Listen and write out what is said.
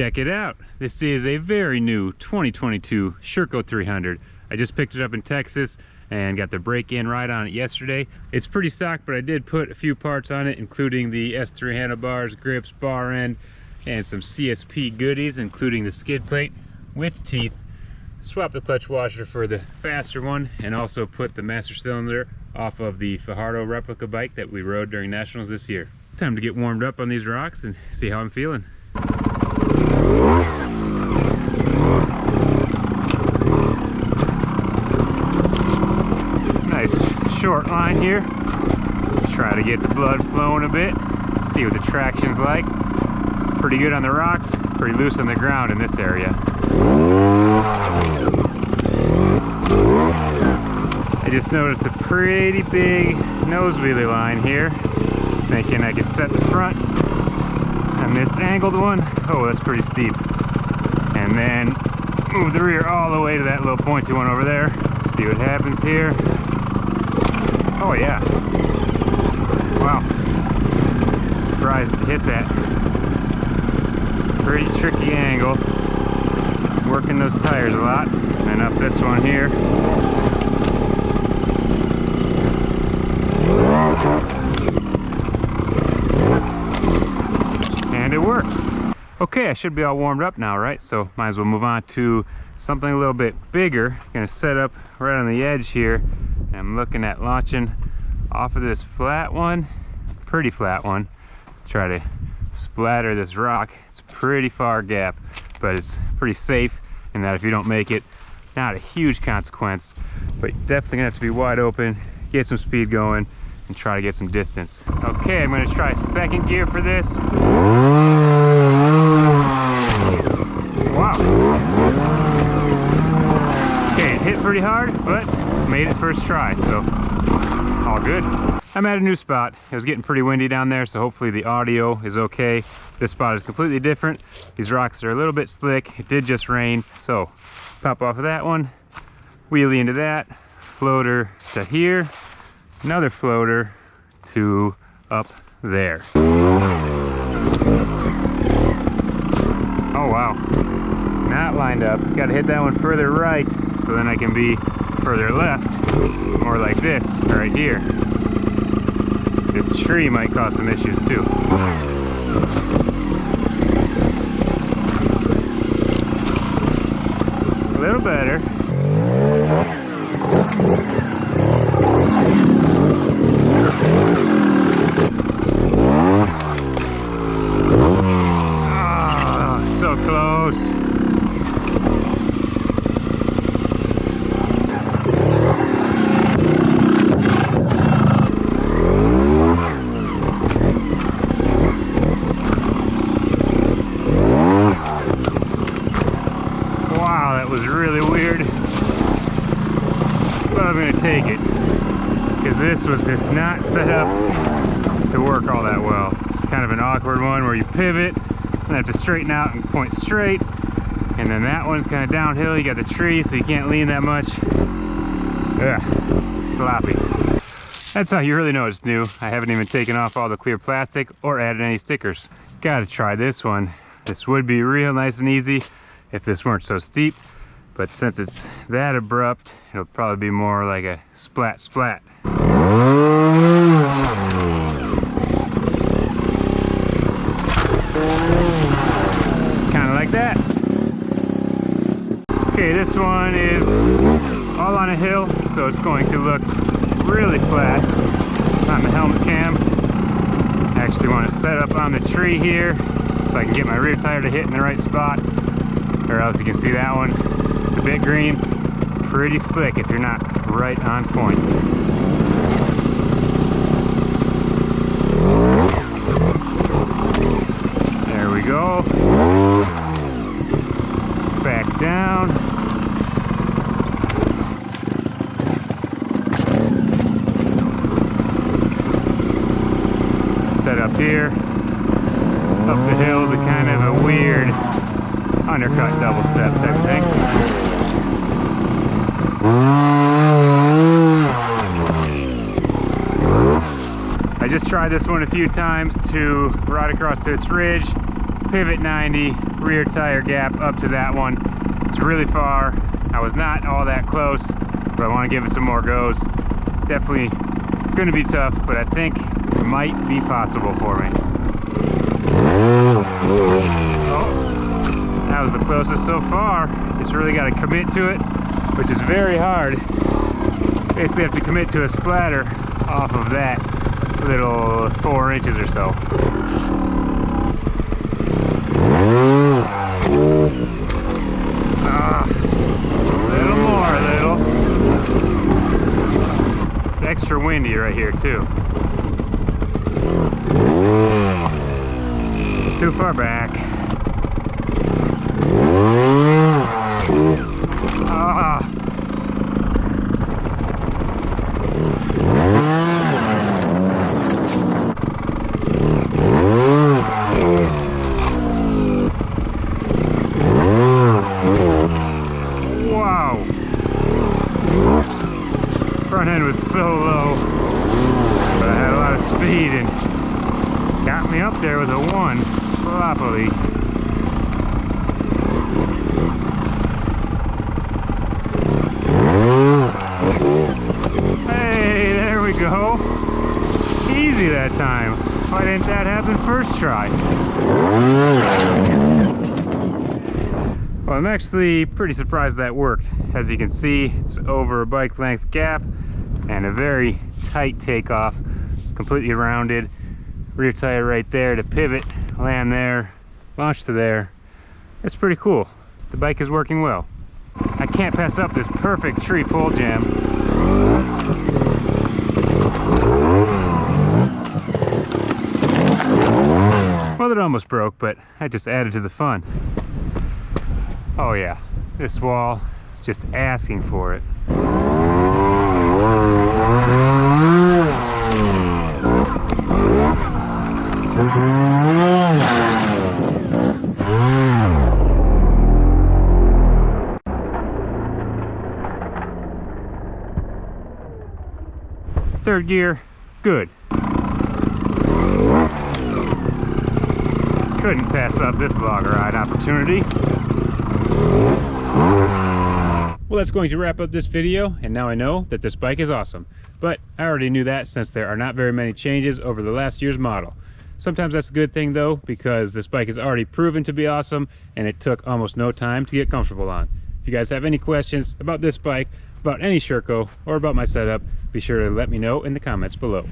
Check it out. This is a very new 2022 Sherco 300. I just picked it up in Texas and got the break-in ride on it yesterday. It's pretty stock, but I did put a few parts on it, including the S3 handlebars, grips, bar end, and some CSP goodies, including the skid plate with teeth. Swap the clutch washer for the faster one, and also put the master cylinder off of the Fajardo replica bike that we rode during Nationals this year. Time to get warmed up on these rocks and see how I'm feeling. Nice short line here. Let's try to get the blood flowing a bit. See what the traction's like. Pretty good on the rocks, pretty loose on the ground in this area. I just noticed a pretty big nose wheelie line here. Thinking I could set the front on this angled one. Oh, that's pretty steep. And then move the rear all the way to that little pointy one over there. Let's see what happens here. Oh yeah. Wow. Surprised to hit that. Pretty tricky angle. Working those tires a lot. And then up this one here. And it worked. Okay, I should be all warmed up now, right? So might as well move on to something a little bit bigger. Gonna set up right on the edge here. And I'm looking at launching off of this flat one, pretty flat one. Try to splatter this rock. It's a pretty far gap, but it's pretty safe in that if you don't make it, not a huge consequence, but you're definitely gonna have to be wide open, get some speed going, and try to get some distance. Okay, I'm gonna try second gear for this. Wow. Okay, it hit pretty hard, but made it first try, so all good. I'm at a new spot. It was getting pretty windy down there, so hopefully the audio is okay. This spot is completely different. These rocks are a little bit slick. It did just rain, so pop off of that one, wheelie into that, floater to here, another floater to up there. Oh wow, not lined up. Gotta hit that one further right, so then I can be further left, more like this, right here. This tree might cause some issues too. A little better. Oh, so close. Was really weird, but I'm gonna take it because this was just not set up to work all that well. It's kind of an awkward one where you pivot and have to straighten out and point straight, and then that one's kind of downhill. You got the tree, so you can't lean that much. Ugh, sloppy. That's how you really know it's new. I haven't even taken off all the clear plastic or added any stickers. Gotta try this one. This would be real nice and easy if this weren't so steep. But since it's that abrupt, it'll probably be more like a splat splat. Kind of like that. Okay, this one is all on a hill, so it's going to look really flat on the helmet cam. I actually want to set up on the tree here so I can get my rear tire to hit in the right spot, or else you can see that one. It's a bit green, pretty slick if you're not right on point. There we go. Back down. Set up here. Up the hill to kind of a weird undercut double step type of thing. I just tried this one a few times to ride across this ridge. pivot 90 rear tire gap up to that one. It's really far. I was not all that close, but I want to give it some more goes. Definitely going to be tough, but I think it might be possible for me. Oh, that was the closest so far. Just really got to commit to it, which is very hard. Basically have to commit to a splatter off of that little 4 inches or so. Little more, It's extra windy right here too. Too far back. Wow. Front end was so low, but I had a lot of speed and got me up there with a 1 sloppily. Hey, there we go. Easy that time. Why didn't that happen first try? Well, I'm actually pretty surprised that worked. As you can see, it's over a bike length gap and a very tight takeoff, completely rounded. Rear tire right there to pivot, land there, launch to there. It's pretty cool. The bike is working well. I can't pass up this perfect tree pole jam. Well, it almost broke, but I just added to the fun. Oh yeah, this wall is just asking for it. Third gear, good. Couldn't pass up this log ride opportunity. Well, that's going to wrap up this video, and now I know that this bike is awesome. But I already knew that since there are not very many changes over the last year's model. Sometimes that's a good thing though, because this bike is already proven to be awesome and it took almost no time to get comfortable on. If you guys have any questions about this bike, about any Sherco, or about my setup, be sure to let me know in the comments below.